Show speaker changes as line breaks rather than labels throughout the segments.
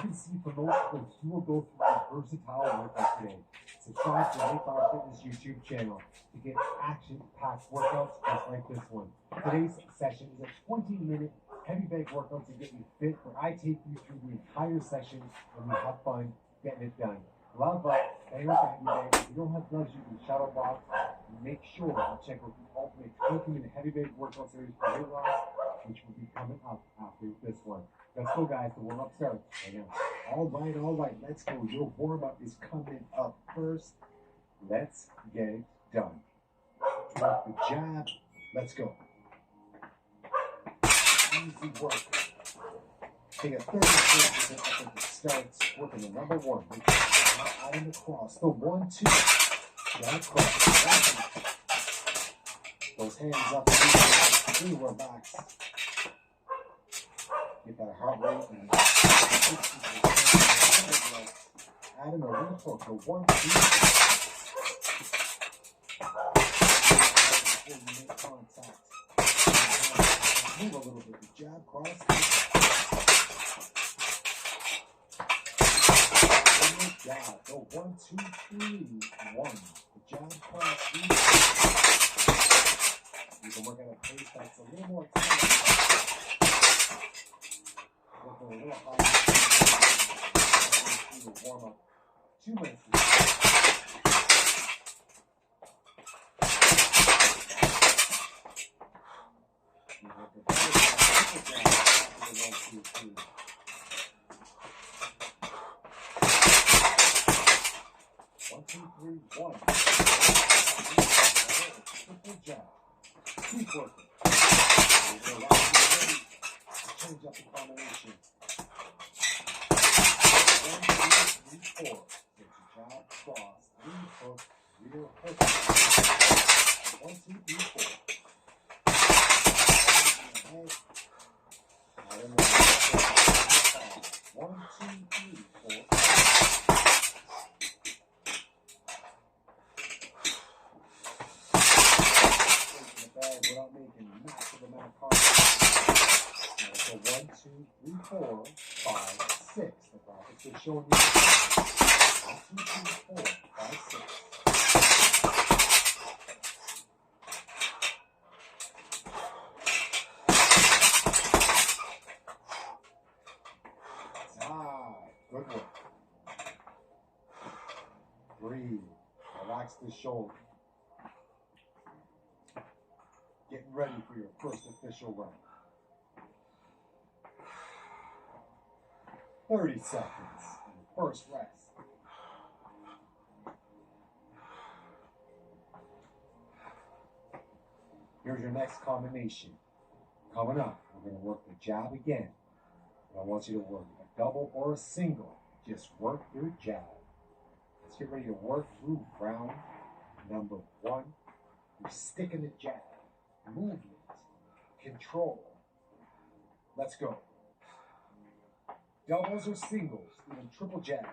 can see from those clips, you will go through a versatile workout today. Subscribe to the Lateral Fitness YouTube channel to get action-packed workouts just like this one. Today's session is a 20-minute heavy bag workout to get you fit, where I take you through the entire session and we have fun getting it done. Love up, hang with the heavy bag. If you don't have gloves, you can shadow box. Make sure to check out the ultimate 20-minute heavy bag workout series for weight loss, which will be coming up after this one. Let's go, guys. The warm-up starts right now. All right. Let's go. Your warm-up is coming up first. Let's get it done. Drop the jab. Let's go. Easy work. Take a 30% effort to start. Working the number one. Not out in the cross. The 1, 2. Jab cross. Those hands up. Really relax. Get that heart rate and add in a rehook. The 1, 2. Before you make contact. Move a little bit. The jab cross. Jab. Go 1, 2, 3, 1. The jab cross. You can work at a pace that's a little more exciting. Working a little higher. Warm up. 2 minutes. You have the 1, 2, 3. 1, 2, 3, 1. Triple jab. Keep working. Change up the combination. 1, 2, 3, 4. Get your jab, cross, rehook, rear hook. 1, 2, 3, 4. I don't know. 1, 2, 3, 4. Without making massive amount of cardio. So 1, 2, 3, 4, 5, 6. The graphics are showing you 1, 2, 3, 4, 5, 6. Good work. Breathe. Relax the shoulder. Getting ready for your first official round. 30 seconds. First rest. Here's your next combination. Coming up, we're going to work the jab again. I want you to work a double or a single. Just work your jab. Let's get ready to work through round number 1. You're sticking the jab. Movement, control. Let's go. Doubles or singles, even triple jabs.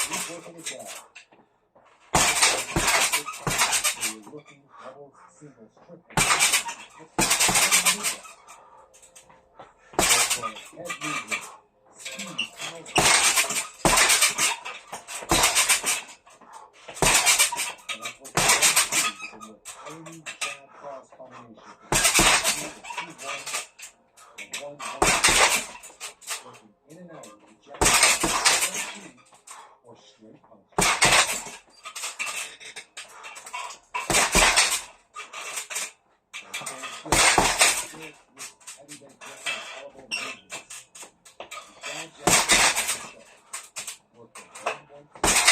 Keep working the jab. You're looking doubles, singles, triples. Head movement. Speed, power. Any jab cross combination. 2, 1, 1, 1. Working in and out with the jab, or straight punch. Heavy bag workout, elbow movements. Jab, working 1, 1, 2.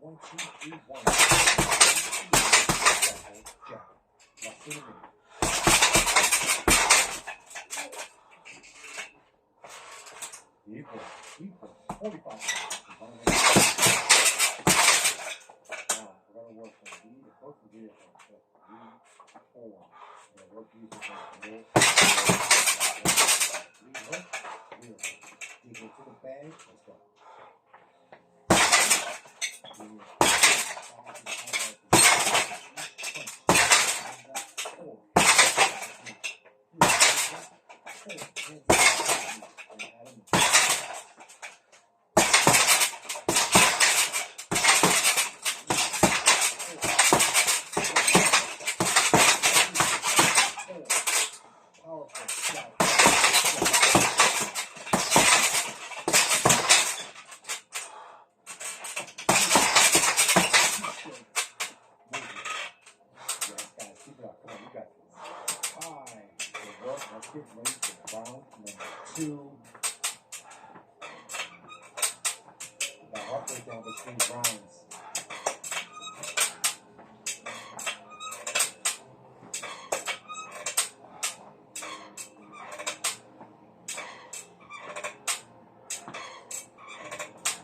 1, 2, 3, 1. Jack. Left to the ring. Equal. 45 seconds. Now, we're going to work on the both of these. 3, 4. We're going to work these with dig into the bag. Let's go. Let's get ready for round number 2. The heart rate down between rounds.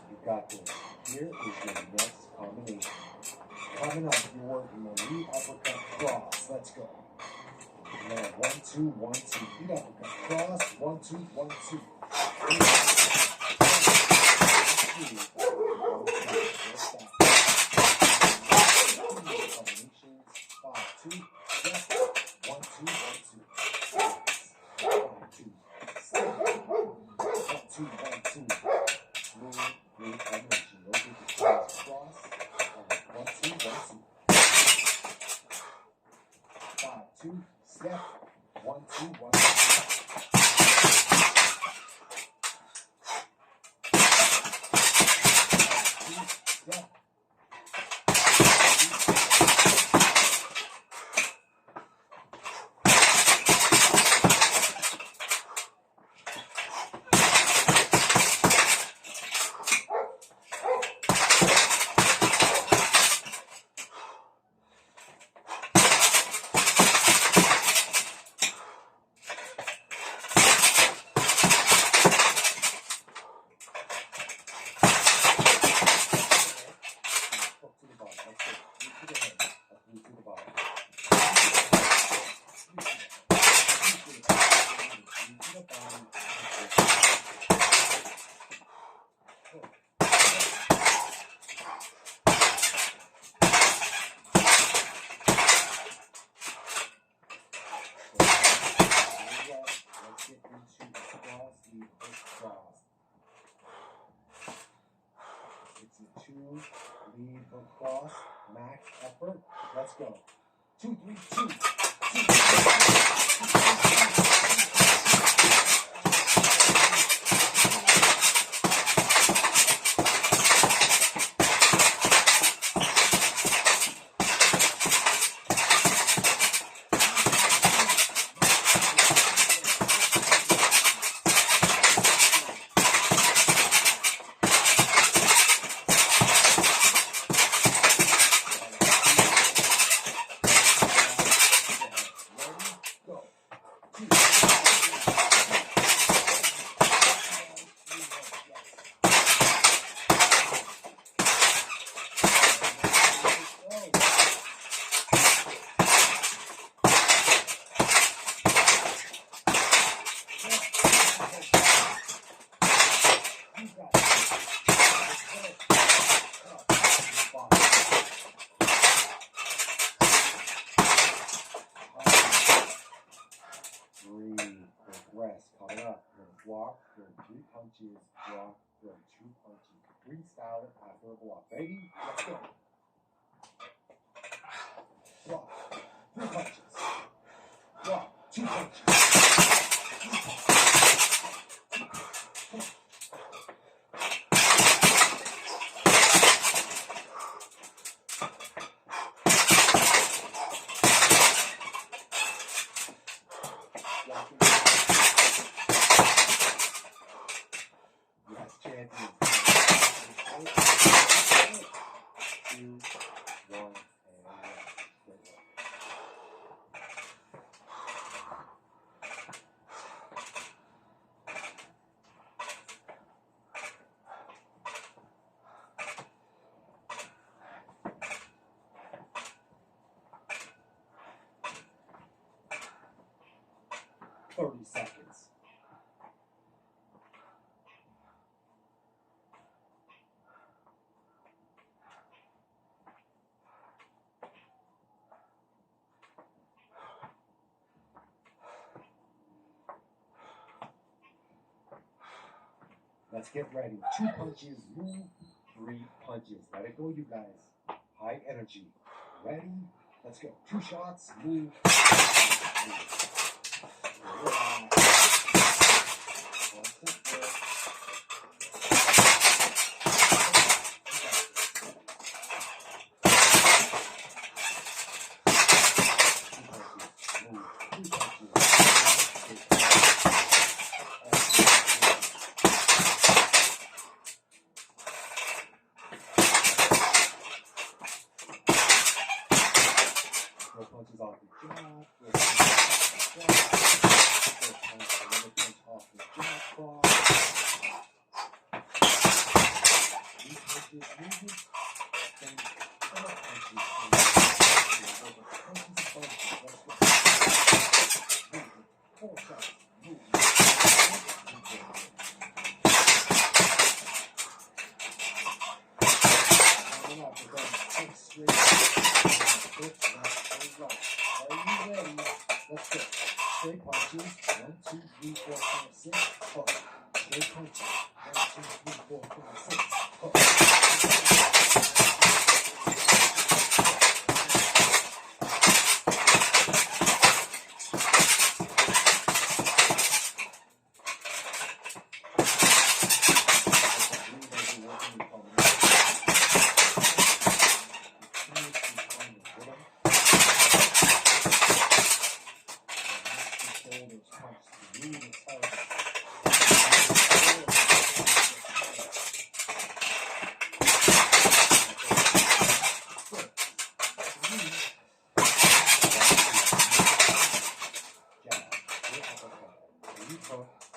You got this. Here is your next combination. Coming up, you're working on knee uppercut cross. Let's go. Now, 1, 2, 1, 2. Feet uppercut cross. 1, 2, 1, 2. 1, 2. Combinations. 5, 2. Yes. 1, 2, 1, 2. 5, 2. 7. 1, 2, 1, 2. Smooth, great combination. Rotate the cross. 1, 2, 1, 2. 5, 2. Step. 1, 2, 1, 2. Step. It's a 2 lead hook cross, max effort. Let's go. 2, 3, 2. 2, 3, rest. Coming up. You're going to block. You're 3 punches. Block. You're 2 punches. Freestyle it after a block. Ready? Let's go. Block. 3 punches. Block. 2 punches. 3 punches. Yes, champion. 30 seconds. Let's get ready. 2 punches, move, 3 punches. Let it go, you guys. High energy. Ready? Let's go. 2 shots, move, move. Punches off the jab, punch off the jab cross. These punches, movement, then 4 punches. Let's go. 4 shots, movement. Coming up, we're going 6 straight. Are you ready? Let's go. Straight punches. 1, 2, 3, 4, 5, 6. Hook. Straight punches. 1, 2, 3, 4, 5, 6. Hook.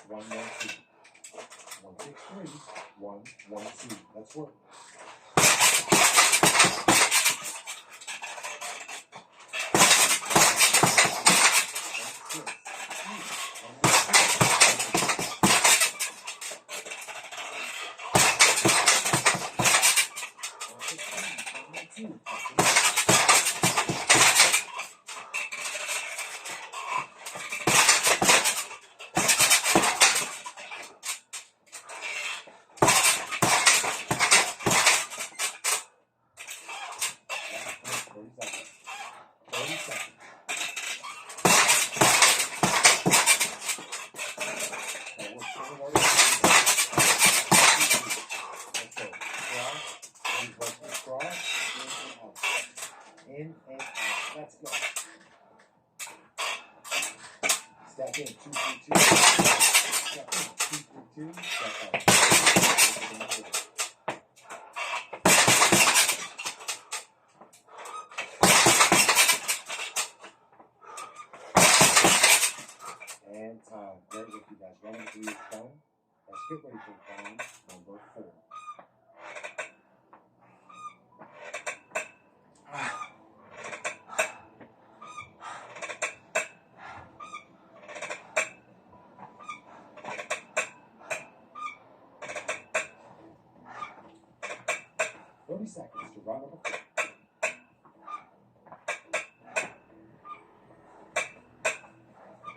One, 1, 2. 1, 6, 3. 1, 1, 2. Let's work. In and out. Let's go. Step in, 2, 3, 2. Step in, 2, 3, 2. Step out. And time. Very good, you guys. Round 3 is done. Let's get ready for round number 4. 30 seconds to round number 4.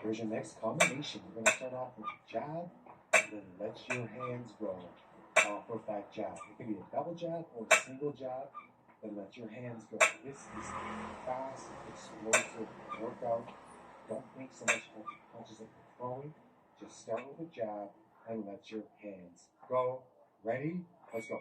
Here's your next combination. We're going to start off with jab, and then let your hands go off of that jab. It can be a double jab or a single jab, then let your hands go. This is a fast, explosive workout. Don't think so much of the punches that you're throwing. Just start with a jab and let your hands go. Ready? Let's go.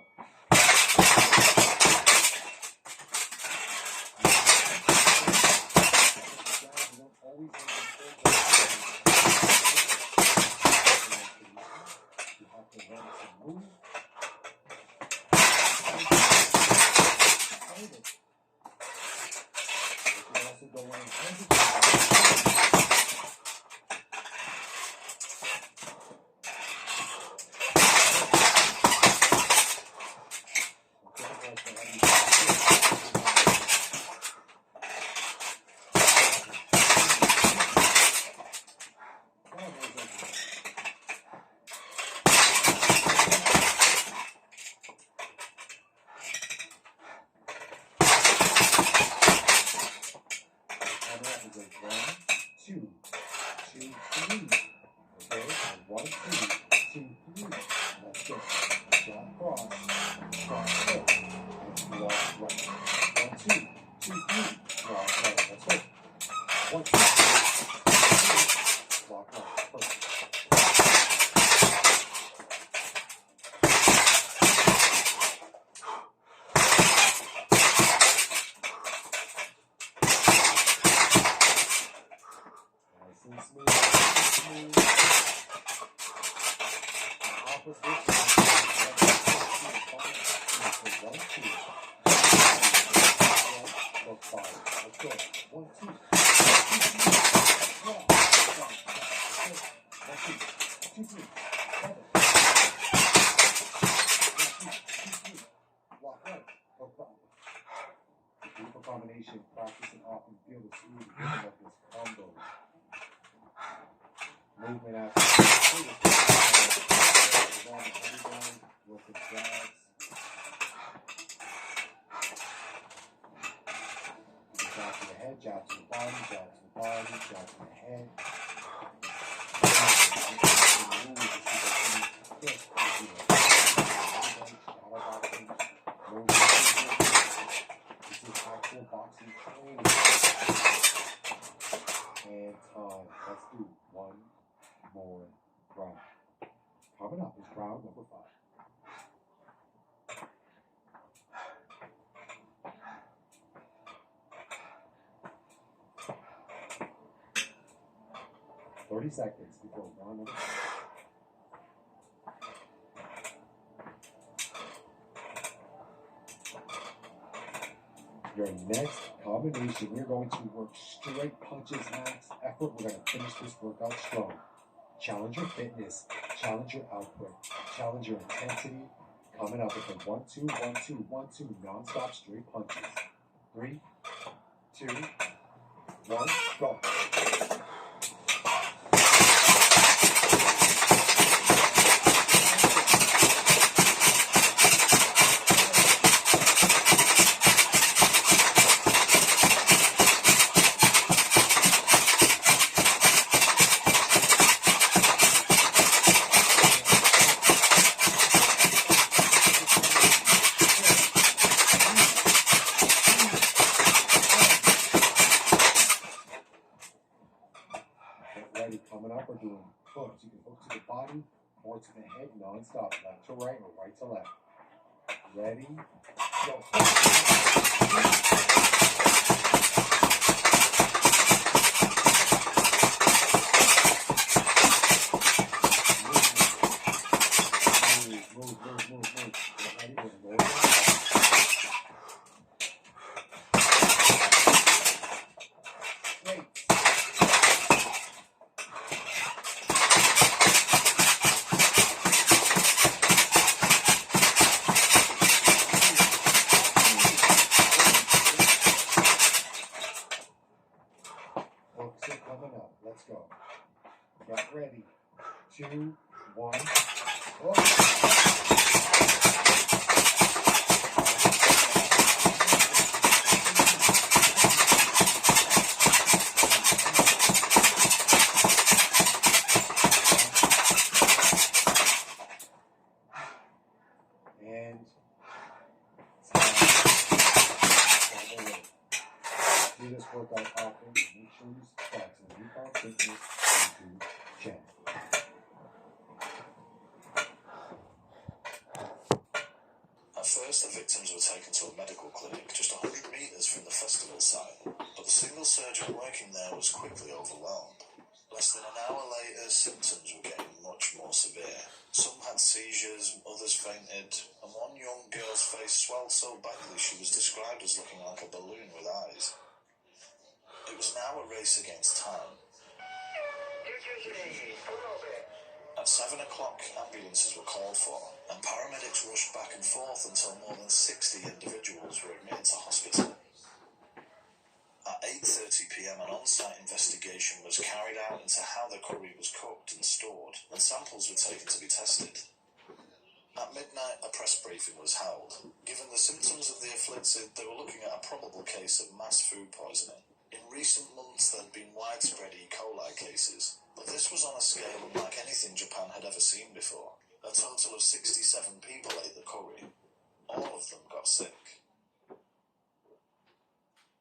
1, 2, 2, 3. Okay, and 1, 2, 2, 3. Let's go. Drop cross, cross foot, and walk right. 1, 2, 2, 3. Walk right. Let's go. 1, 2, 3. Walk right. Perfect. Smooth. Opposite. 1, 2. Look 5. Let's go. 1, 2. 1, 2, 3. 7. Walk right. Look 5. Beautiful combination. Practice and often feel the smooth rhythm of this combo. Movement after with the drags. Jab to the head, jab to the body, jab to the body, jab to the head. This is actual boxing training. And time. Let's do one more round. Coming up is round number 5. $30 seconds before round number 5. Your next combination, we're going to work straight punches, max effort. We're going to finish this workout strong. Challenge your fitness, challenge your output, challenge your intensity. Coming up with a 1, 2, 1, 2, 1, 2 non-stop straight punches. 3, 2, 1, go. Coming up, we're doing hooks. You can hook to the body or to the head non-stop, left to right or right to left. Ready, go. Move. Ready, we're going. Hooks are coming up. Let's go. Get ready. 2, 1. Oh. And do this workout often. Make sure you subscribe to the Rebound Fitness YouTube channel.
At first, the victims were taken to a medical clinic just 100 metres from the festival site, but the single surgeon working there was quickly overwhelmed. Less than an hour later, symptoms were getting much more severe. Some had seizures, others fainted, and one young girl's face swelled so badly she was described as looking like a balloon with eyes. It was now a race against time. At 7 o'clock, ambulances were called for, and paramedics rushed back and forth until more than 60 individuals were admitted to hospital. At 8:30 p.m, an on-site investigation was carried out into how the curry was cooked and stored, and samples were taken to be tested. At midnight, a press briefing was held. Given the symptoms of the afflicted, they were looking at a probable case of mass food poisoning. In In recent months, there had been widespread E. coli cases, but this was on a scale unlike anything Japan had ever seen before. A total of 67 people ate the curry. All of them got sick.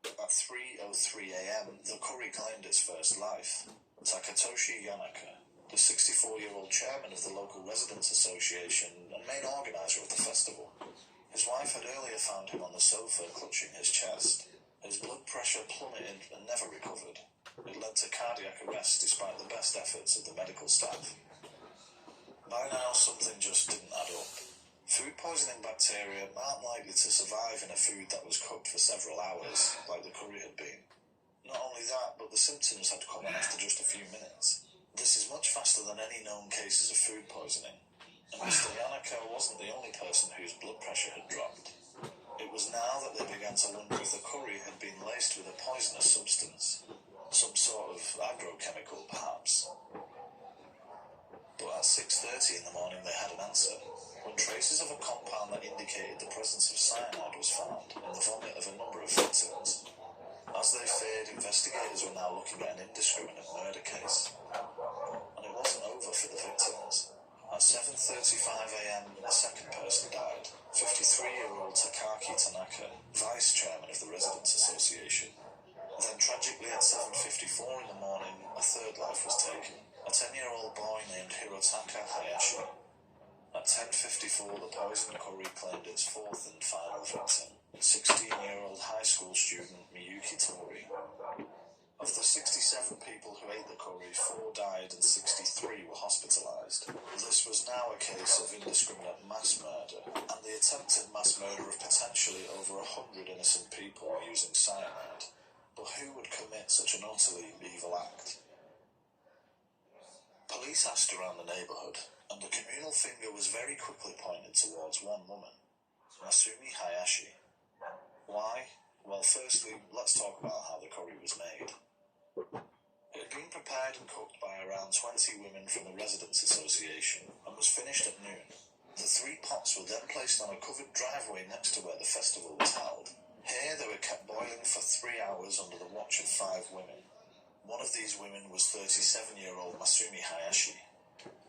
At 3:03 a.m., the curry claimed its first life. Takatoshi Yanaka, the 64-year-old chairman of the local residents' association and main organizer of the festival. His wife had earlier found him on the sofa clutching his chest. His blood pressure plummeted and never recovered. It led to cardiac arrest despite the best efforts of the medical staff. By now, something just didn't add up. Food poisoning bacteria aren't likely to survive in a food that was cooked for several hours, like the curry had been. Not only that, but the symptoms had come on after just a few minutes. This is much faster than any known cases of food poisoning. And Mr. Yanaka wasn't the only person whose blood pressure had dropped. It was now that they began to wonder if the curry had been laced with a poisonous substance. Some sort of agrochemical, perhaps. But at 6:30 in the morning they had an answer, when traces of a compound that indicated the presence of cyanide was found in the vomit of a number of victims. As they feared, investigators were now looking at an indiscriminate murder case. And it wasn't over for the victims. At 7:35 a.m, a second person died, 53-year-old Takaki Tanaka, vice chairman of the Residents Association. Then tragically at 7:54 in the morning, a third life was taken, a 10-year-old boy named Hirotaka Hayashi. At 10:54, the poisoned curry claimed its fourth and final victim, 16-year-old high school student Miyuki Tori. Of the 67 people who ate the curry, 4 died and 63 were hospitalized. This was now a case of indiscriminate mass murder, and the attempted mass murder of potentially over 100 innocent people using cyanide. But who would commit such an utterly evil act? Police asked around the neighborhood, and the communal finger was very quickly pointed towards one woman, Masumi Hayashi. Why? Well, firstly, let's talk about how the curry was made. It had been prepared and cooked by around 20 women from the Residents Association and was finished at noon. The 3 pots were then placed on a covered driveway next to where the festival was held. Here they were kept boiling for 3 hours under the watch of 5 women. One of these women was 37-year-old Masumi Hayashi.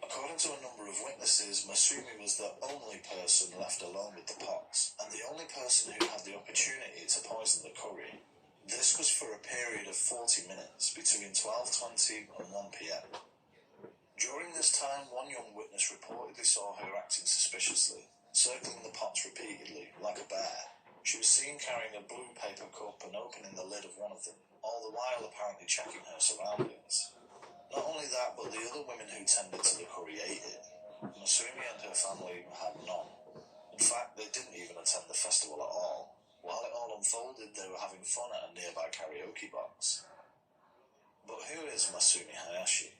According to a number of witnesses, Masumi was the only person left alone with the pots, and the only person who had the opportunity to poison the curry. This was for a period of 40 minutes, between 12:20 and 1 p.m. During this time, one young witness reportedly saw her acting suspiciously, circling the pots repeatedly, like a bear. She was seen carrying a blue paper cup and opening the lid of one of them, all the while apparently checking her surroundings. Not only that, but the other women who tended to the curry ate it. Masumi and her family had none. In fact, they didn't even attend the festival at all. While it all unfolded, they were having fun at a nearby karaoke box. But who is Masumi Hayashi?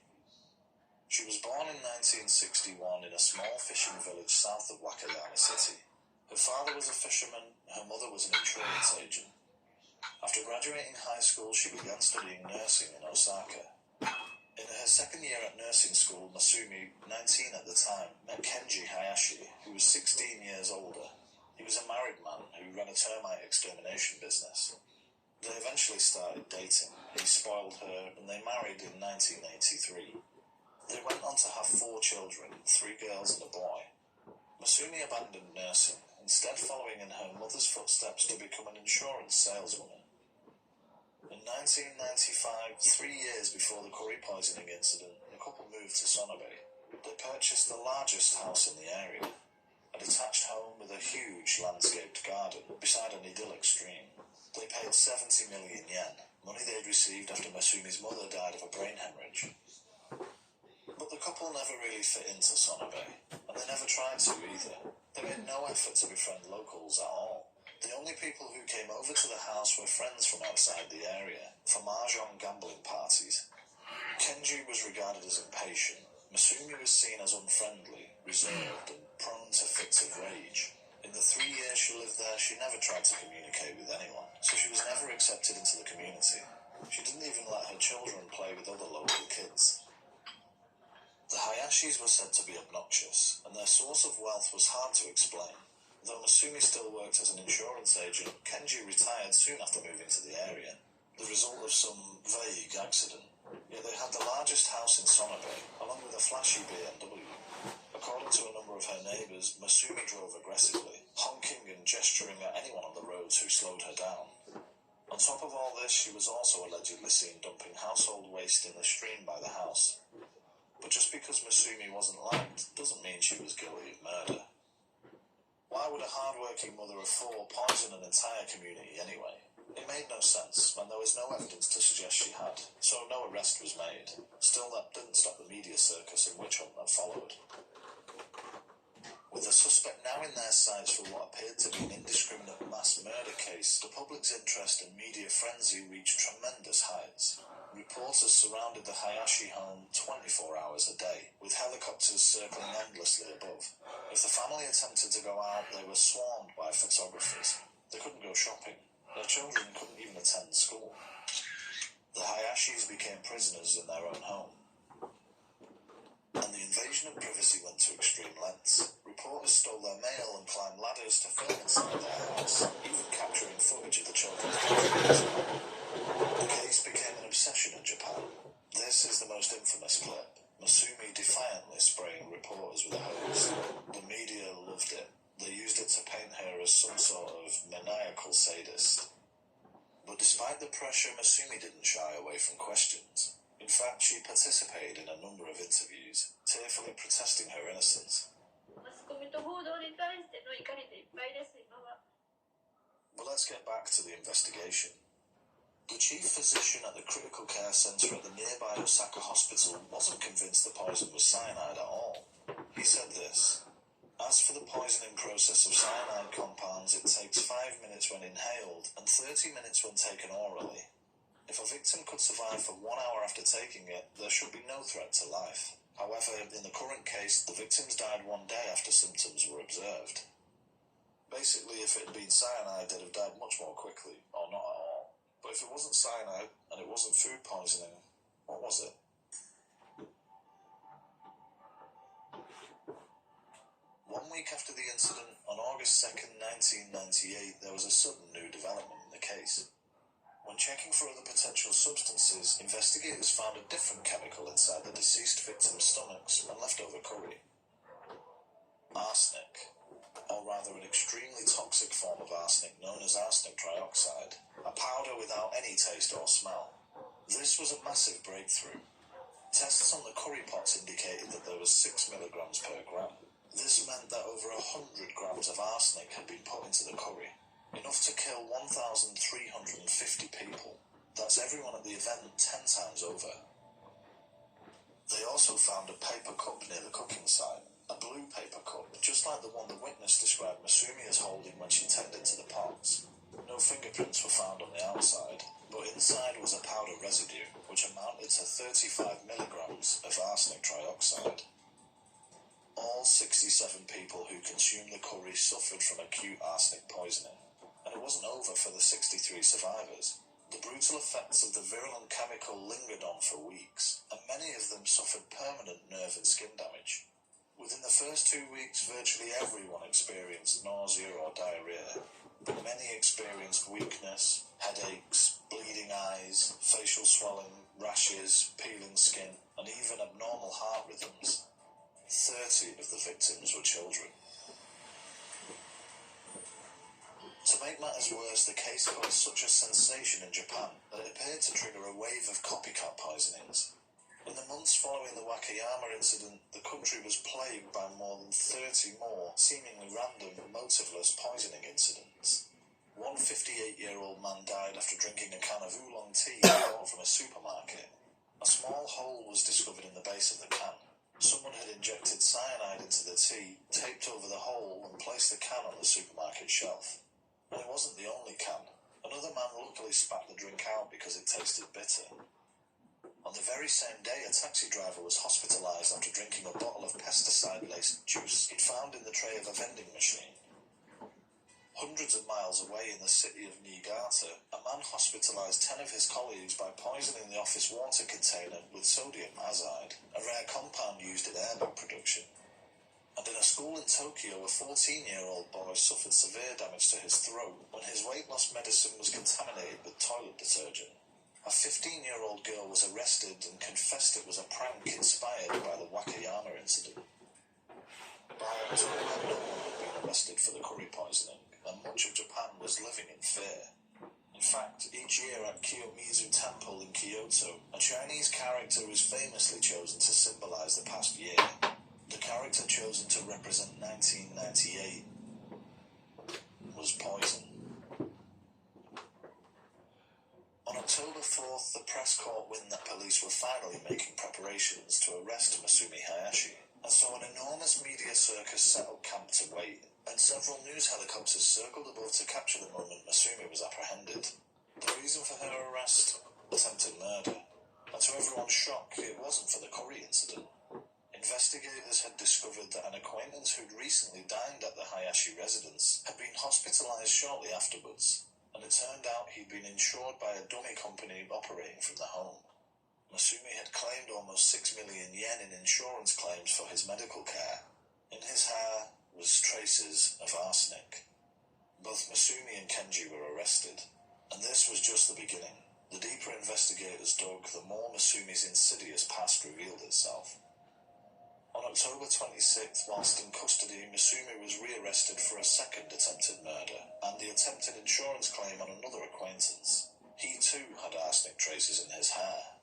She was born in 1961 in a small fishing village south of Wakayama City. Her father was a fisherman, her mother was an insurance agent. After graduating high school, she began studying nursing in Osaka. In her second year at nursing school, Masumi, 19 at the time, met Kenji Hayashi, who was 16 years older. He was a married man who ran a termite extermination business. They eventually started dating. He spoiled her, and they married in 1983. They went on to have 4 children, 3 girls and a boy. Masumi abandoned nursing, instead following in her mother's footsteps to become an insurance saleswoman. In 1995, 3 years before the curry poisoning incident, the couple moved to Sonobe. They purchased the largest house in the area, a detached home with a huge landscaped garden beside an idyllic stream. They paid 70 million yen, money they'd received after Masumi's mother died of a brain hemorrhage. But the couple never really fit into Sonobe, and they never tried to either. They made no effort to befriend locals at all. The only people who came over to the house were friends from outside the area, for mahjong gambling parties. Kenji was regarded as impatient. Masumi was seen as unfriendly, reserved, and prone to fits of rage. In the 3 years she lived there, she never tried to communicate with anyone, so she was never accepted into the community. She didn't even let her children play with other local kids. The Hayashis were said to be obnoxious, and their source of wealth was hard to explain. Though Masumi still worked as an insurance agent, Kenji retired soon after moving to the area. the result of some vague accident. Yet they had the largest house in Sonobe, along with a flashy BMW. According to a number of her neighbours, Masumi drove aggressively, honking and gesturing at anyone on the roads who slowed her down. On top of all this, she was also allegedly seen dumping household waste in the stream by the house. But just because Masumi wasn't liked doesn't mean she was guilty of murder. Why would a hard-working mother of four poison an entire community anyway? It made no sense, and there was no evidence to suggest she had, so no arrest was made. Still, that didn't stop the media circus and witch hunt that followed. With the suspect now in their sights for what appeared to be an indiscriminate mass murder case, the public's interest and media frenzy reached tremendous heights. Reporters surrounded the Hayashi home 24 hours a day, with helicopters circling endlessly above. If the family attempted to go out, they were swarmed by photographers. They couldn't go shopping. Their children couldn't even attend school. The Hayashis became prisoners in their own home. And the invasion of privacy went to extreme lengths. Reporters stole their mail and climbed ladders to film inside their house, even capturing footage of the children's bedrooms. The case became an obsession in Japan. This is the most infamous clip. Masumi defiantly spraying reporters with a hose. The media loved it. They used it to paint her as some sort of maniacal sadist. But despite the pressure, Masumi didn't shy away from questions. In fact, she participated in a number of interviews, tearfully protesting her innocence. But let's get back to the investigation. The chief physician at the critical care centre at the nearby Osaka hospital wasn't convinced the poison was cyanide at all. He said this: "As for the poisoning process of cyanide compounds, it takes 5 minutes when inhaled and 30 minutes when taken orally. If a victim could survive for 1 hour after taking it, there should be no threat to life. However, in the current case, the victims died 1 day after symptoms were observed." Basically, if it had been cyanide, they'd have died much more quickly, or not at all. But if it wasn't cyanide, and it wasn't food poisoning, what was it? One week after the incident, on August 2nd, 1998, there was a sudden new development in the case. When checking for other potential substances, investigators found a different chemical inside the deceased victims' stomachs and leftover curry. Arsenic, or rather an extremely toxic form of arsenic known as arsenic trioxide, a powder without any taste or smell. This was a massive breakthrough. Tests on the curry pots indicated that there was 6 milligrams per gram. This meant that over 100 grams of arsenic had been put into the curry, enough to kill 1,350 people. That's everyone at the event 10 times over. They also found a paper cup near the cooking site, a blue paper cup, just like the one the witness described Masumi as holding when she tended to the pots. No fingerprints were found on the outside, but inside was a powder residue, which amounted to 35 milligrams of arsenic trioxide. All 67 people who consumed the curry suffered from acute arsenic poisoning, and it wasn't over for the 63 survivors. The brutal effects of the virulent chemical lingered on for weeks, and many of them suffered permanent nerve and skin damage. Within the first 2 weeks, virtually everyone experienced nausea or diarrhea, but many experienced weakness, headaches, bleeding eyes, facial swelling, rashes, peeling skin, and even abnormal heart rhythms. 30 of the victims were children. To make matters worse, the case caused such a sensation in Japan that it appeared to trigger a wave of copycat poisonings. In the months following the Wakayama incident, the country was plagued by more than 30 more seemingly random, motiveless poisoning incidents. One 58-year-old man died after drinking a can of oolong tea bought from a supermarket. A small hole was discovered in the base of the can. Someone had injected cyanide into the tea, taped over the hole, and placed the can on the supermarket shelf. And it wasn't the only can. Another man luckily spat the drink out because it tasted bitter. On the very same day, a taxi driver was hospitalised after drinking a bottle of pesticide-laced juice he'd found in the tray of a vending machine. Hundreds of miles away in the city of Niigata, a man hospitalised 10 of his colleagues by poisoning the office water container with sodium azide, a rare compound used in airbag production. And in a school in Tokyo, a 14-year-old boy suffered severe damage to his throat when his weight loss medicine was contaminated with toilet detergent. a 15-year-old girl was arrested and confessed it was a prank inspired by the Wakayama incident. By October, no one had been arrested for the curry poisoning, and much of Japan was living in fear. In fact, each year at Kiyomizu Temple in Kyoto, a Chinese character was famously chosen to symbolize the past year. The character chosen to represent 1998 was poison. On October 4th, the press caught wind that police were finally making preparations to arrest Masumi Hayashi, and so an enormous media circus set up camp to wait, and several news helicopters circled above to capture the moment Masumi was apprehended. The reason for her arrest? Attempted murder. And to everyone's shock, it wasn't for the curry incident. Investigators had discovered that an acquaintance who'd recently dined at the Hayashi residence had been hospitalized shortly afterwards, and it turned out he'd been insured by a dummy company operating from the home. Masumi had claimed almost 6 million yen in insurance claims for his medical care. In his hair was traces of arsenic. Both Masumi and Kenji were arrested, and this was just the beginning. The deeper investigators dug, the more Masumi's insidious past revealed itself. On October 26th, whilst in custody, Masumi was rearrested for a second attempted murder and the attempted insurance claim on another acquaintance. He too had arsenic traces in his hair.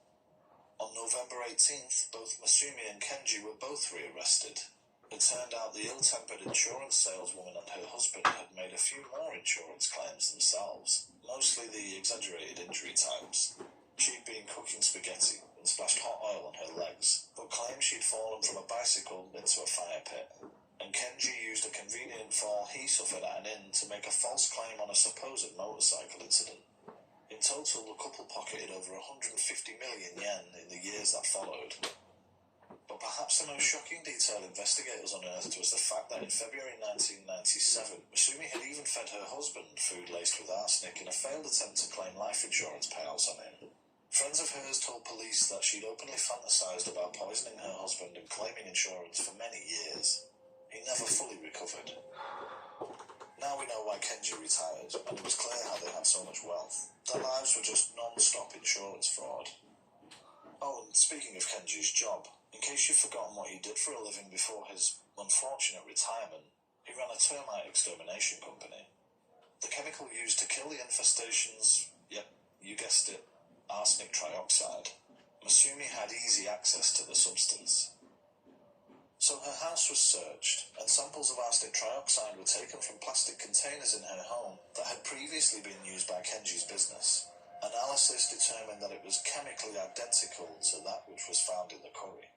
On November 18th, both Masumi and Kenji were both rearrested. It turned out the ill-tempered insurance saleswoman and her husband had made a few more insurance claims themselves, mostly the exaggerated injury types. She'd been cooking spaghetti and splashed hot oil on her legs, but claimed she'd fallen from a bicycle into a fire pit. And Kenji used a convenient fall he suffered at an inn to make a false claim on a supposed motorcycle incident. In total, the couple pocketed over 150 million yen in the years that followed. But perhaps the most shocking detail investigators unearthed was the fact that in February 1997, Masumi had even fed her husband food laced with arsenic in a failed attempt to claim life insurance payouts on him. Friends of hers told police that she'd openly fantasized about poisoning her husband and claiming insurance for many years. He never fully recovered. Now we know why Kenji retired, and it was clear how they had so much wealth. Their lives were just non-stop insurance fraud. Oh, and speaking of Kenji's job, in case you've forgotten what he did for a living before his unfortunate retirement, he ran a termite extermination company. The chemical used to kill the infestations, yep, you guessed it, arsenic trioxide. Masumi had easy access to the substance. So her house was searched, and samples of arsenic trioxide were taken from plastic containers in her home that had previously been used by Kenji's business. Analysis determined that it was chemically identical to that which was found in the curry.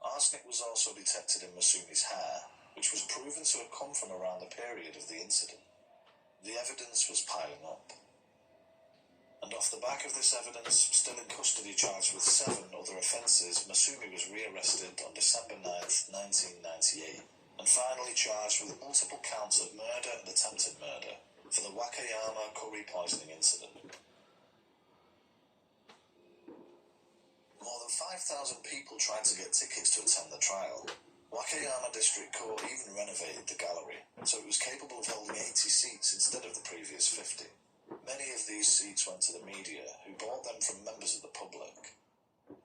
Arsenic was also detected in Masumi's hair, which was proven to have come from around the period of the incident. The evidence was piling up. And off the back of this evidence, still in custody charged with 7 other offences, Masumi was rearrested on December 9th, 1998, and finally charged with multiple counts of murder and attempted murder for the Wakayama curry poisoning incident. More than 5,000 people tried to get tickets to attend the trial. Wakayama District Court even renovated the gallery, so it was capable of holding 80 seats instead of the previous 50. Many of these seats went to the media, who bought them from members of the public.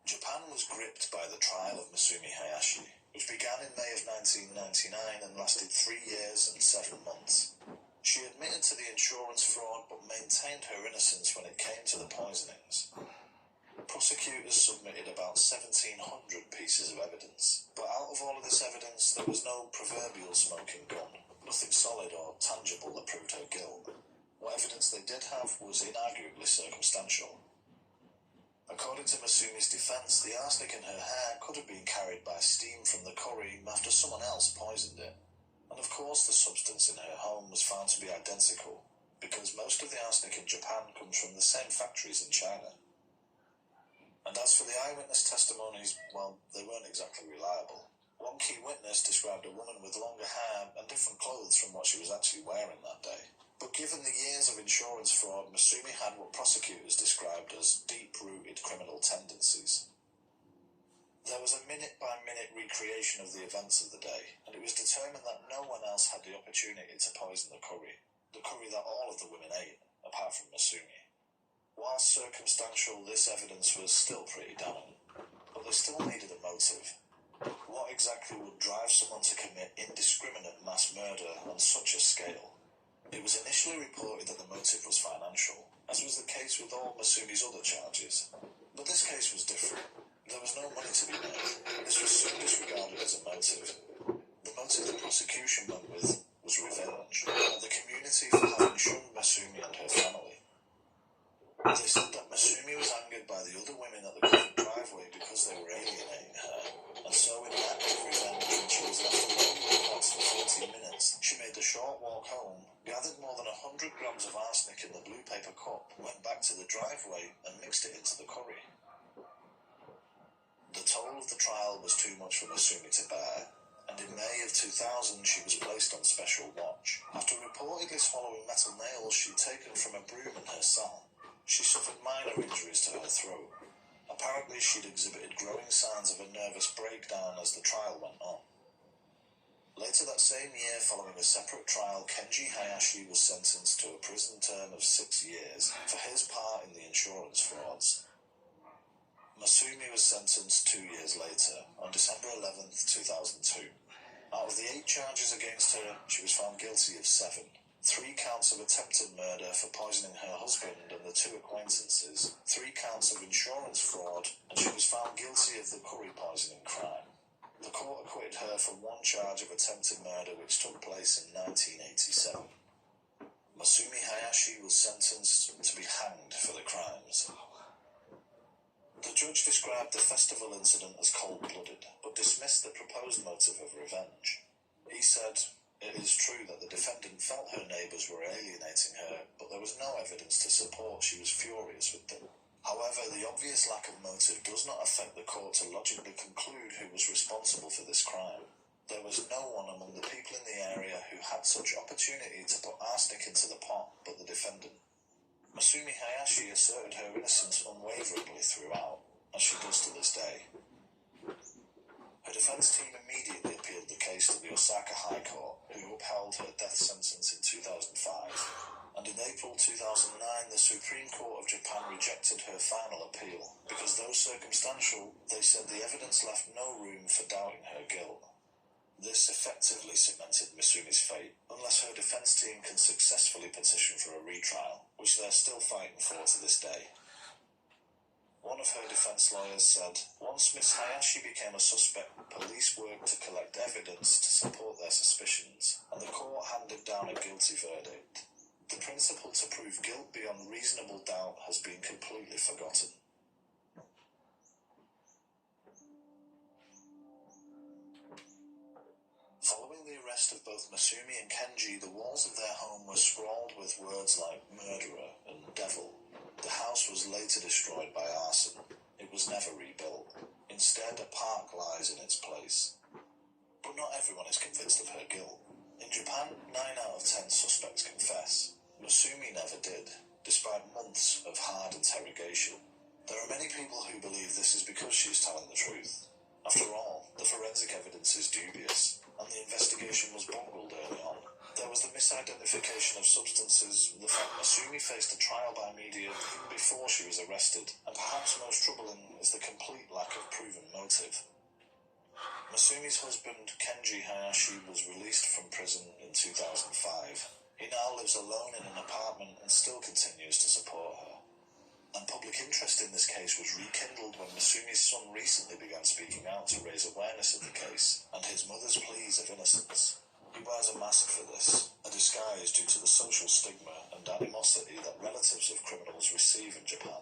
Japan was gripped by the trial of Masumi Hayashi, which began in May of 1999 and lasted 3 years and 7 months. She admitted to the insurance fraud but maintained her innocence when it came to the poisonings. Prosecutors submitted about 1,700 pieces of evidence, but out of all of this evidence there was no proverbial smoking gun, nothing solid or tangible that proved her guilt. What evidence they did have was inarguably circumstantial. According to Masumi's defence, the arsenic in her hair could have been carried by steam from the curry after someone else poisoned it. And of course the substance in her home was found to be identical, because most of the arsenic in Japan comes from the same factories in China. And as for the eyewitness testimonies, well, they weren't exactly reliable. One key witness described a woman with longer hair and different clothes from what she was actually wearing that day. But given the years of insurance fraud, Masumi had what prosecutors described as deep-rooted criminal tendencies. There was a minute-by-minute recreation of the events of the day, and it was determined that no one else had the opportunity to poison the curry that all of the women ate, apart from Masumi. Whilst circumstantial, this evidence was still pretty damning, but they still needed a motive. What exactly would drive someone to commit indiscriminate mass murder on such a scale? It was initially reported that the motive was financial, as was the case with all Masumi's other charges. But this case was different. There was no money to be made. This was soon disregarded as a motive. The motive the prosecution went with was revenge, and the community for having shunned Masumi and her family. They said that Masumi was angered by the other women at the covered driveway because they were alienating her, and so in an act of revenge, when she was left alone with the pots for 14 minutes, she made the short walk home, gathered more than 100 grams of arsenic in the blue paper cup, went back to the driveway and mixed it into the curry. The toll of the trial was too much for Masumi to bear, and in May of 2000 she was placed on special watch. After reportedly swallowing metal nails she'd taken from a broom in her cell, she suffered minor injuries to her throat. Apparently she'd exhibited growing signs of a nervous breakdown as the trial went on. Later that same year, following a separate trial, Kenji Hayashi was sentenced to a prison term of 6 years for his part in the insurance frauds. Masumi was sentenced 2 years later, on December 11, 2002. Out of the 8 charges against her, she was found guilty of 7. 3 counts of attempted murder for poisoning her husband and the 2 acquaintances, 3 counts of insurance fraud, and she was found guilty of the curry poisoning crime. The court acquitted her for 1 charge of attempted murder which took place in 1987. Masumi Hayashi was sentenced to be hanged for the crimes. The judge described the festival incident as cold-blooded, but dismissed the proposed motive of revenge. He said, "It is true that the defendant felt her neighbours were alienating her, but there was no evidence to support she was furious with them. However, the obvious lack of motive does not affect the court to logically conclude who was responsible for this crime. There was no one among the people in the area who had such opportunity to put arsenic into the pot but the defendant." Masumi Hayashi asserted her innocence unwaveringly throughout, as she does to this day. Her defense team immediately appealed the case to the Osaka High Court, who upheld her death sentence in 2005, and in April 2009 the Supreme Court of Japan rejected her final appeal, because though circumstantial, they said the evidence left no room for doubting her guilt. This effectively cemented Masumi's fate, unless her defense team can successfully petition for a retrial, which they're still fighting for to this day. One of her defense lawyers said, "Once Miss Hayashi became a suspect, police worked to collect evidence to support their suspicions, and the court handed down a guilty verdict. The principle to prove guilt beyond reasonable doubt has been completely forgotten." Following the arrest of both Masumi and Kenji, the walls of their home were scrawled with words like murderer and devil. The house was later destroyed by arson. It was never rebuilt. Instead, a park lies in its place. But not everyone is convinced of her guilt. In Japan, 9 out of 10 suspects confess. Masumi never did, despite months of hard interrogation. There are many people who believe this is because she is telling the truth. After all, the forensic evidence is dubious, and the investigation was bungled early on. There was the misidentification of substances, the fact Masumi faced a trial by media even before she was arrested, and perhaps most troubling is the complete lack of proven motive. Masumi's husband, Kenji Hayashi, was released from prison in 2005. He now lives alone in an apartment and still continues to support her. And public interest in this case was rekindled when Masumi's son recently began speaking out to raise awareness of the case and his mother's pleas of innocence. He wears a mask for this, a disguise due to the social stigma and animosity that relatives of criminals receive in Japan.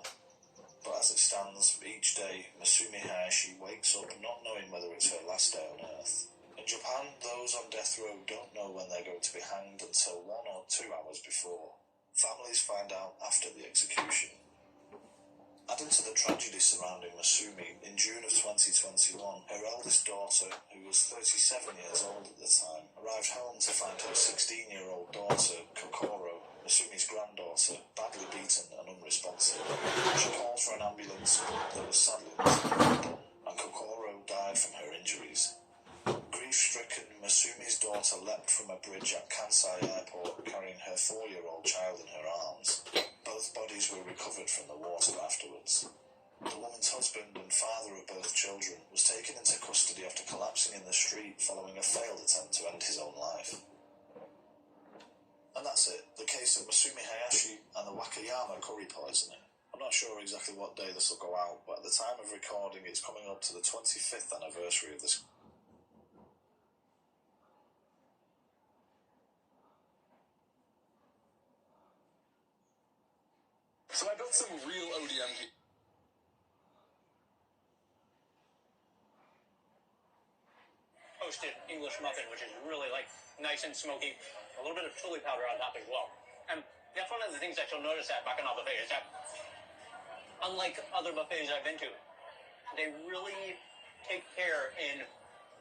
But as it stands, each day, Masumi Hayashi wakes up not knowing whether it's her last day on earth. In Japan, those on death row don't know when they're going to be hanged until 1 or 2 hours before. Families find out after the execution. Adding to the tragedy surrounding Masumi, in June of 2021, her eldest daughter, who was 37 years old at the time, arrived home to find her 16-year-old daughter, Kokoro, Masumi's granddaughter, badly beaten and unresponsive. She called for an ambulance, but there was sadly nothing done, and Kokoro died from her injuries. Grief-stricken, Masumi's daughter leapt from a bridge at Kansai Airport, carrying her 4-year-old child in her arms. Both bodies eventually recovered from the water afterwards. The woman's husband and father of both children was taken into custody after collapsing in the street following a failed attempt to end his own life. And that's it, the case of Masumi Hayashi and the Wakayama curry poisoning. I'm not sure exactly what day this will go out, but at the time of recording it's coming up to the 25th anniversary of this.
So I built some real ODM here.
Toasted English muffin, which is really like nice and smoky, a little bit of chili powder on top as well. And that's one of the things that you'll notice at Bacchanal Buffet is that, unlike other buffets I've been to, they really take care in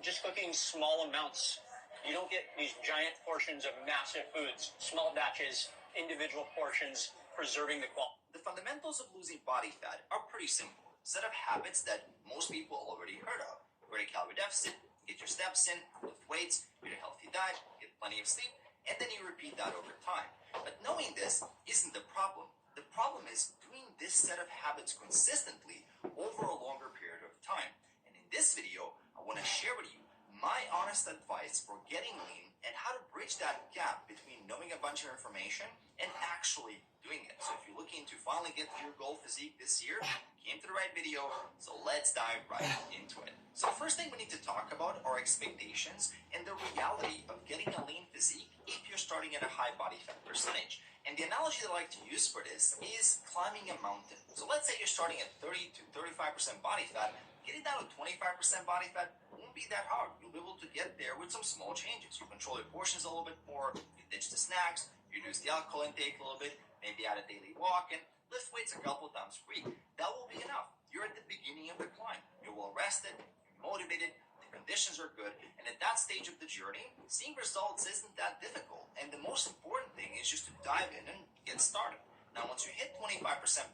just cooking small amounts. You don't get these giant portions of massive foods, small batches, individual portions, preserving the quality.
The fundamentals of losing body fat are pretty simple. Set of habits that most people already heard of. Create a calorie deficit, get your steps in, lift weights, eat a healthy diet, get plenty of sleep, and then you repeat that over time. But knowing this isn't the problem. The problem is doing this set of habits consistently over a longer period of time. And in this video, I want to share with you my honest advice for getting lean and how to bridge that gap between knowing a bunch of information and actually doing it. So if you're looking to finally get to your goal physique this year, you came to the right video, so let's dive right into it. So the first thing we need to talk about are expectations and the reality of getting a lean physique if you're starting at a high body fat percentage. And the analogy that I like to use for this is climbing a mountain. So let's say you're starting at 30 to 35% body fat, getting down to 25% body fat won't be that hard. You'll be able to get there with some small changes. You control your portions a little bit more, you ditch the snacks, you reduce the alcohol intake a little bit, maybe add a daily walk, and lift weights a couple of times a week. That will be enough. You're at the beginning of the climb. You're well rested, you're motivated, the conditions are good, and at that stage of the journey, seeing results isn't that difficult. And the most important thing is just to dive in and get started. Now, once you hit 25%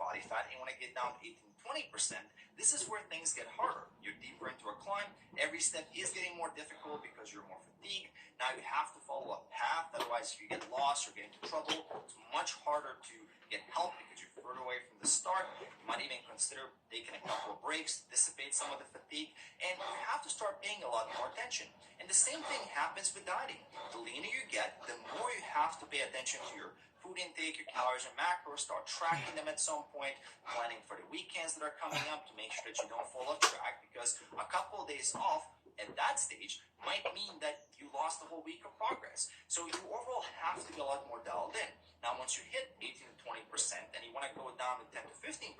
body fat and you want to get down to 18 to 20%, this is where things get harder. You're deeper into a climb. Every step is getting more difficult because you're more fatigued. Now you have to follow a path. Otherwise, if you get lost or get into trouble, it's much harder to get help because you're further away from the start. You might even consider taking a couple of breaks, dissipate some of the fatigue, and you have to start paying a lot more attention. And the same thing happens with dieting. The leaner you get, the more you have to pay attention to your food intake, your calories and macros, start tracking them at some point, planning for the weekends that are coming up to make sure that you don't fall off track, because a couple of days off at that stage might mean that you lost a whole week of progress. So you overall have to be a lot more dialed in. Now, once you hit 18 to 20% and you want to go down to 10 to 15%,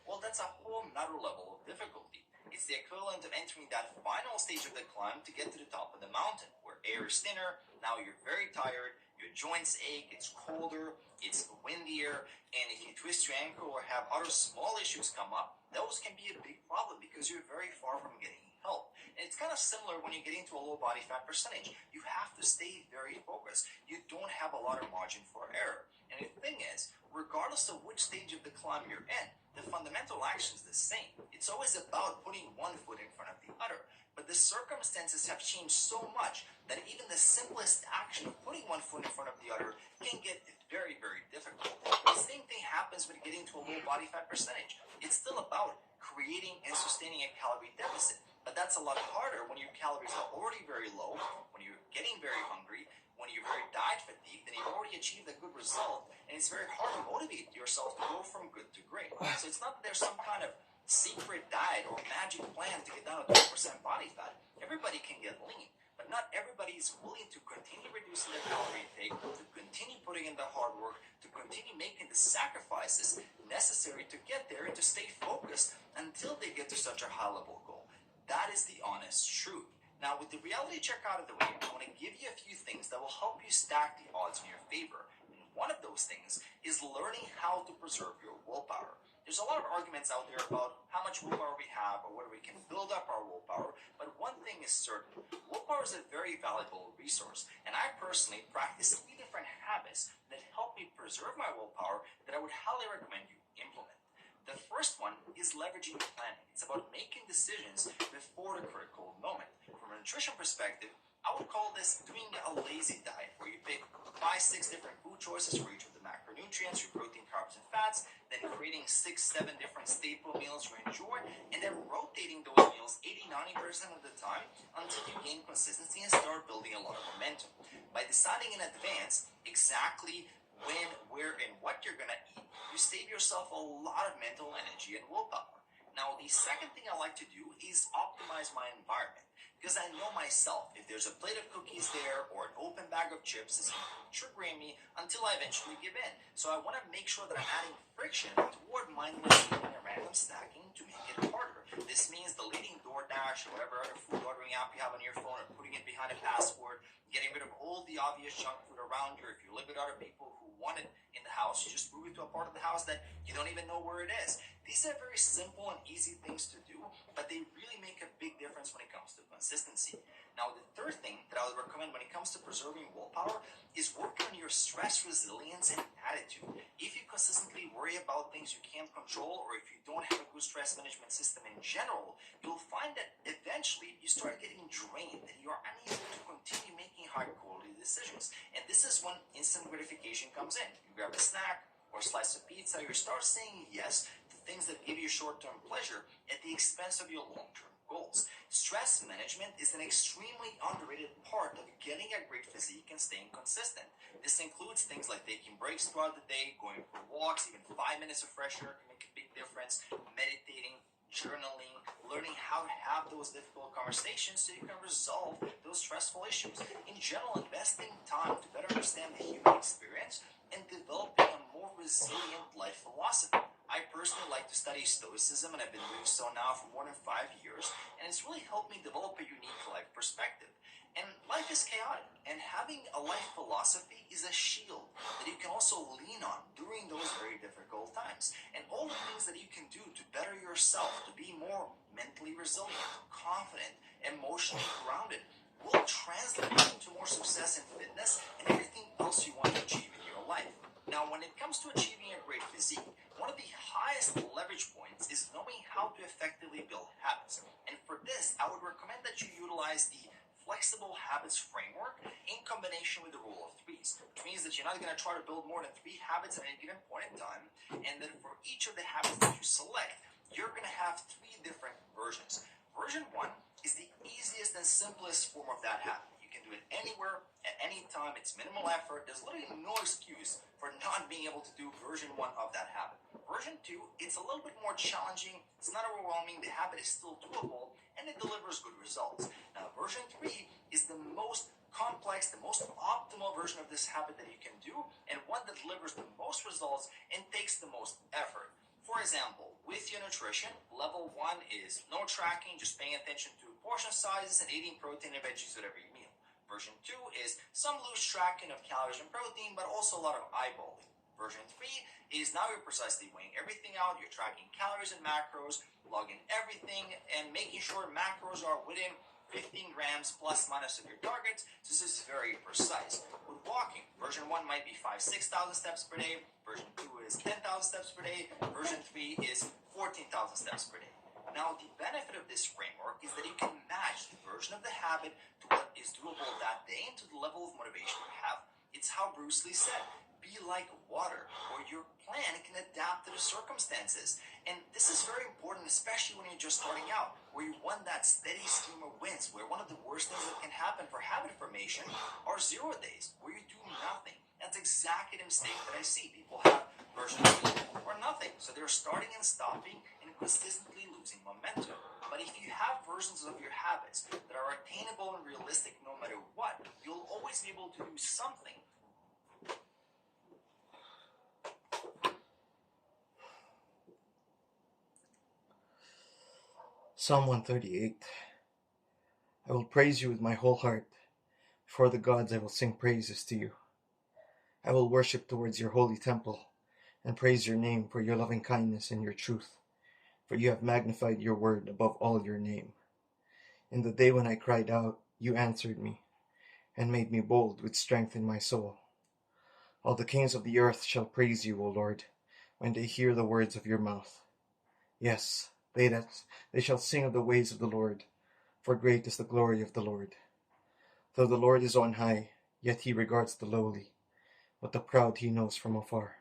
well, that's a whole nother level of difficulty. It's the equivalent of entering that final stage of the climb to get to the top of the mountain, where air is thinner, now you're very tired, your joints ache, it's colder, it's windier, and if you twist your ankle or have other small issues come up, those can be a big problem because you're very far from getting help. And it's kind of similar when you get into a low body fat percentage. You have to stay very focused. You don't have a lot of margin for error. And the thing is, regardless of which stage of the climb you're in, the fundamental action is the same. It's always about putting one foot in front of the other. But the circumstances have changed so much that even the simplest action of putting one foot in front of the other can get very, very difficult. The same thing happens when getting to a low body fat percentage. It's still about creating and sustaining a calorie deficit. But that's a lot harder when your calories are already very low, when you're getting very hungry, when you're very diet fatigued, and you've already achieved a good result, and it's very hard to motivate yourself to go from good to great. So it's not that there's some kind of secret diet or magic plan to get down to 20% body fat. Everybody can get lean, but not everybody is willing to continue reducing their calorie intake, to continue putting in the hard work, to continue making the sacrifices necessary to get there and to stay focused until they get to such a high level goal. That is the honest truth. Now, with the reality check out of the way, I want to give you a few things that will help you stack the odds in your favor. And one of those things is learning how to preserve your willpower. There's a lot of arguments out there about how much willpower we have or whether we can build up our willpower, but one thing is certain. Willpower is a very valuable resource, and I personally practice 3 different habits that help me preserve my willpower that I would highly recommend you implement. The first one is leveraging planning. It's about making decisions before the critical moment. From a nutrition perspective, I would call this doing a lazy diet, where you pick 5-6 different food choices for each of the macro macronutrients, your protein, carbs, and fats, then creating 6-7 different staple meals you enjoy, and then rotating those meals 80-90% of the time until you gain consistency and start building a lot of momentum. By deciding in advance exactly when, where, and what you're gonna eat, you save yourself a lot of mental energy and willpower. Now, the second thing I like to do is optimize my environment. Because I know myself, if there's a plate of cookies there or an open bag of chips, it's triggering me until I eventually give in. So I want to make sure that I'm adding friction toward mindless eating and random snacking to make it harder. This means deleting DoorDash or whatever other food ordering app you have on your phone and putting it behind a password, getting rid of all the obvious junk food around you. If you live with other people who want it in the house, you just move it to a part of the house that you don't even know where it is. These are very simple and easy things to do, but they really make a big difference when it comes to consistency. Now, the third thing that I would recommend when it comes to preserving willpower is work on your stress resilience and attitude. If you consistently worry about things you can't control, or if you don't have a good stress management system in general, you'll find that eventually you start getting drained and you're unable to continue making high quality decisions. And this is when instant gratification comes in. You grab a snack or a slice of pizza, you start saying yes to things that give you short-term pleasure at the expense of your long-term goals. Stress management is an extremely underrated part of getting a great physique and staying consistent. This includes things like taking breaks throughout the day, going for walks, even 5 minutes of fresh air can make a big difference, meditating, journaling, learning how to have those difficult conversations so you can resolve those stressful issues. In general, investing time to better understand the human experience and developing a more resilient life philosophy. I personally like to study Stoicism, and I've been doing so now for more than 5 years, and it's really helped me develop a unique life perspective. And life is chaotic, and having a life philosophy is a shield that you can also lean on during those very difficult times. And all the things that you can do to better yourself, to be more mentally resilient, confident, emotionally grounded, will translate into more success in fitness and everything else you want to achieve in your life. Now, when it comes to achieving a great physique, one of the highest leverage points is knowing how to effectively build habits. And for this, I would recommend that you utilize the flexible habits framework in combination with the rule of threes, which means that you're not going to try to build more than 3 habits at any given point in time, and then for each of the habits that you select, you're going to have 3 different versions. Version 1 is the easiest and simplest form of that habit. You can do it anywhere, at any time, it's minimal effort, there's literally no excuse for not being able to do version 1 of that habit. Version 2, it's a little bit more challenging, it's not overwhelming, the habit is still doable, and it delivers good results. Now, version 3 is the most complex, the most optimal version of this habit that you can do, and one that delivers the most results and takes the most effort. For example, with your nutrition, level 1 is no tracking, just paying attention to portion sizes and eating protein and veggies with every meal. Version 2 is some loose tracking of calories and protein, but also a lot of eyeballing. Version 3 is now you're precisely weighing everything out, you're tracking calories and macros, logging everything, and making sure macros are within 15 grams plus minus of your targets. So this is very precise. With walking, version 1 might be 5,000-6,000 steps per day, version 2 is 10,000 steps per day, version 3 is 14,000 steps per day. Now, the benefit of this framework is that you can match the version of the habit to what is doable that day and to the level of motivation you have. It's how Bruce Lee said, be like water, where your plan can adapt to the circumstances. And this is very important, especially when you're just starting out, where you want that steady stream of wins, where one of the worst things that can happen for habit formation are 0 days, where you do nothing. That's exactly the mistake that I see. People have version 2 or nothing. So they're starting and stopping and consistently losing momentum. But if you have versions of your habits that are attainable and realistic no matter what, you'll always be able to do something.
Psalm 138. I will praise you with my whole heart. Before the gods I will sing praises to you. I will worship towards your holy temple and praise your name for your loving kindness and your truth, for you have magnified your word above all your name. In the day when I cried out, you answered me and made me bold with strength in my soul. All the kings of the earth shall praise you, O Lord, when they hear the words of your mouth. Yes, they shall sing of the ways of the Lord, for great is the glory of the Lord. Though the Lord is on high, yet he regards the lowly, but the proud he knows from afar.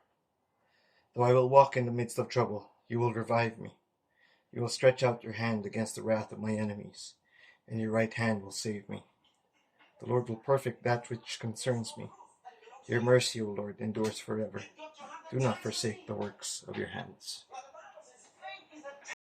Though I will walk in the midst of trouble, you will revive me. You will stretch out your hand against the wrath of my enemies, and your right hand will save me. The Lord will perfect that which concerns me. Your mercy, O Lord, endures forever. Do not forsake the works of your hands.